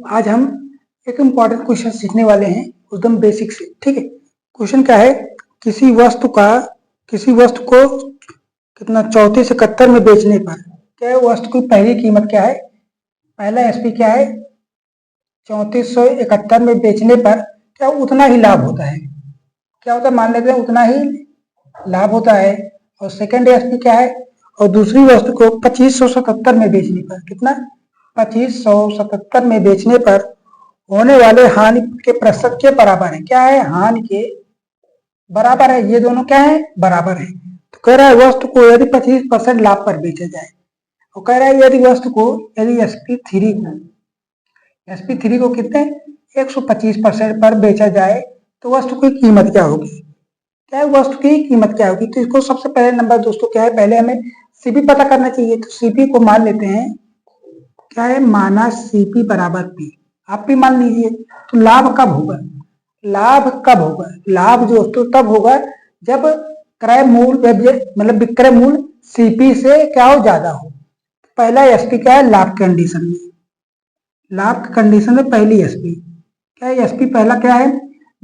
आज हम एक इम्पॉर्टेंट क्वेश्चन सीखने वाले हैं एकदम बेसिक से। ठीक है, क्वेश्चन क्या है, किसी वस्तु को कितना 3471 में बेचने पर क्या है, वस्तु की पहली कीमत क्या है, पहला एसपी क्या है, 3471 में बेचने पर क्या उतना ही लाभ होता है, क्या होता है, मान लेते हैं उतना ही लाभ होता है। और सेकंड एसपी क्या है, और दूसरी वस्तु को 2577 में बेचने पर कितना, 2577 में बेचने पर होने वाले हानि के प्रतिशत के बराबर है। क्या है, हानि के बराबर है, ये दोनों क्या है, बराबर है। तो कह रहा है वस्तु को यदि 25% लाभ पर बेचा जाए, और कह रहा है यदि वस्तु को यदि SP3 को कितने 125% पर बेचा जाए तो वस्तु की कीमत क्या होगी, क्या है वस्तु की कीमत क्या होगी। तो इसको सबसे पहले नंबर दोस्तों क्या है, पहले हमें सीपी पता करना चाहिए। तो सीपी को मान लेते हैं, क्या है, माना सीपी बराबर पी, आप भी मान लीजिए। तो लाभ कब होगा, लाभ दोस्तों तब होगा जब क्रय मूल्य मतलब विक्रय मूल्य सीपी से क्या हो, ज्यादा हो। पहला एसपी क्या है, लाभ कंडीशन में, लाभ की कंडीशन में पहली एसपी क्या है, एसपी पहला क्या है,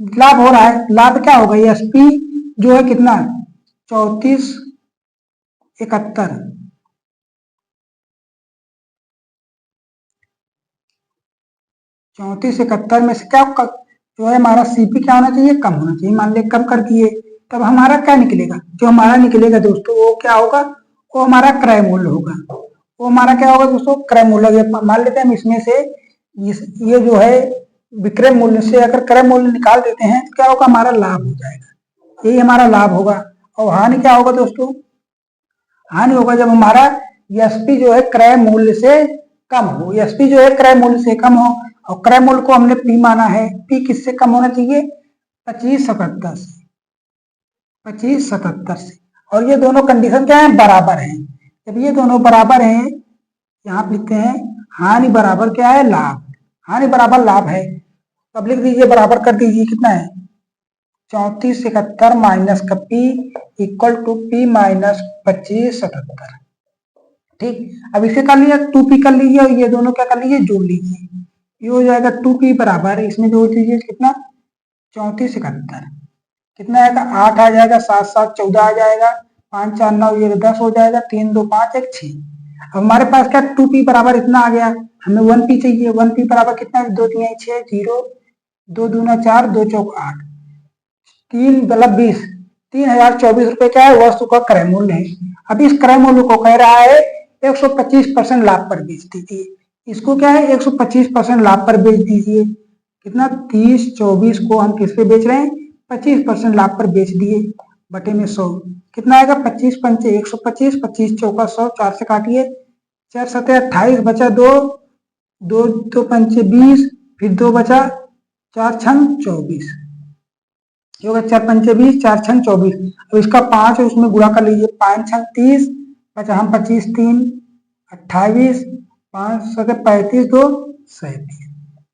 लाभ हो रहा है, लाभ क्या होगा, एसपी जो है कितना 3471 में से क्या जो है हमारा सीपी क्या होना चाहिए, कम होना चाहिए। मान ले कम कर दिए, तब हमारा क्या निकलेगा, जो हमारा निकलेगा दोस्तों वो क्या होगा, वो हमारा क्रय मूल्य होगा। वो हमारा क्या होगा दोस्तों, क्रय मूल्य। मान लेते हैं हम इसमें से ये जो है विक्रय मूल्य से अगर क्रय मूल्य निकाल देते हैं तो क्या होगा, हमारा लाभ हो जाएगा, यही हमारा लाभ होगा। और हानि क्या होगा दोस्तों, हानि होगा जब हमारा एसपी जो है क्रय मूल्य से कम हो, एसपी जो है क्रय मूल्य से कम हो, और क्रय मूल्य को हमने पी माना है, पी किससे कम होना चाहिए, 2577 से। और ये दोनों कंडीशन क्या है, बराबर हैं। जब ये दोनों बराबर हैं, यहाँ पे लिखते हैं हानि बराबर क्या है, लाभ, हानि बराबर लाभ है। तब लिख दीजिए, बराबर कर दीजिए, कितना है 3471 माइनस का P equal to P minus 2577। ठीक, अब इसे कर लिया 2p कर लीजिए, और ये दोनों क्या कर लीजिए, जोड़ लीजिए, ये हो जाएगा 2p बराबर, इसमें जोड़ दीजिए कितना 3471, कितना आएगा 8 आ जाएगा, 7 7 14 आ जाएगा, 5 4 9 ये 10 हो जाएगा, 3 2 5 1 6। अब हमारे पास क्या 2p बराबर इतना आ गया, हमें 1p चाहिए। 1p बराबर कितना है, 2 3 6 0 2 दूना 4 2 चौक 8 3 मतलब 20, 3024 रुपए क्या है वस्तु का क्रय मूल्य है। अब इस क्रय मूल्य को कह रहा है 125% लाभ पर बेच दीजिए, इसको क्या है 125% लाभ पर बेच दीजिए। कितना 3024 को हम किस पे बेच रहे हैं, 25% लाभ पर बेच दिए, बटे में 100, कितना आएगा 25 पंचे 125, 25 चौका 100, 4 से काटिए, 4 7 28 बचा 2 2 2 पंचे 20, फिर 2 बचा, 4 छन 24, 4 पंचे 20, 4 छन 24। अब इसका 5 है उसमें गुणा कर लीजिए, 5 छन 30, बचा हम 25 3 28, 5 7 35 2 37।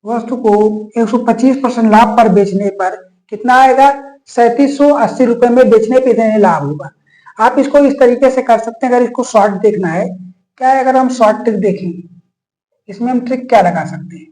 वस्तु को 125% लाभ पर बेचने पर कितना आएगा, 3780 रुपए में बेचने पे इतने लाभ होगा। आप इसको इस तरीके से कर सकते हैं, अगर इसको शॉर्ट देखना है, क्या है, अगर हम शॉर्ट ट्रिक देखेंगे, इसमें हम ट्रिक क्या लगा सकते हैं,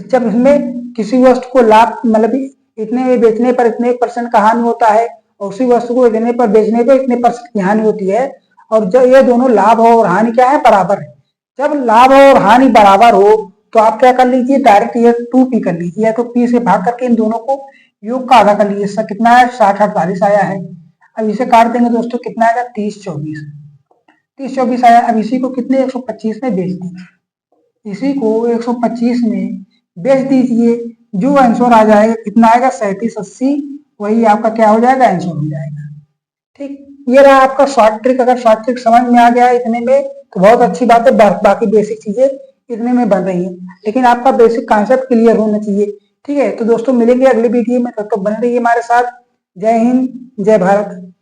जब इसमें किसी वस्तु को लाभ मतलब इतने में बेचने पर इतने % का हानि होता है, और उसी वस्तु को इतने पर बेचने पर इतने % की हानि होती है, और जब ये दोनों लाभ और हानि क्या है, बराबर है। जब लाभ और हानि बराबर हो तो आप क्या कर लीजिए, डायरेक्ट ये 2p कर लीजिए, या तो p से भाग करके इन दोनों को योग का आधा कर लीजिए। इसका कितना है 60 48 आया है। अब इसे काट देंगे दोस्तों, कितना आएगा 30 24 आया। अब इसी को कितने 125 में बेच दीजिए, इसी को 125 में बेच दीजिए, जो आंसर आ जाएगा कितना आएगा 3780, वही आपका क्या हो जाएगा, आंसर हो जाएगा। ठीक, ये रहा आपका शॉर्ट ट्रिक। अगर शॉर्ट ट्रिक समझ में आ गया इतने में तो बहुत अच्छी बात है, बाकी बेसिक चीजें इतने में बन रही है, लेकिन आपका बेसिक कॉन्सेप्ट क्लियर होना चाहिए। ठीक है, तो दोस्तों मिलेंगे अगले वीडियो में, तब तक बने रहिए हमारे साथ। जय हिंद, जय भारत।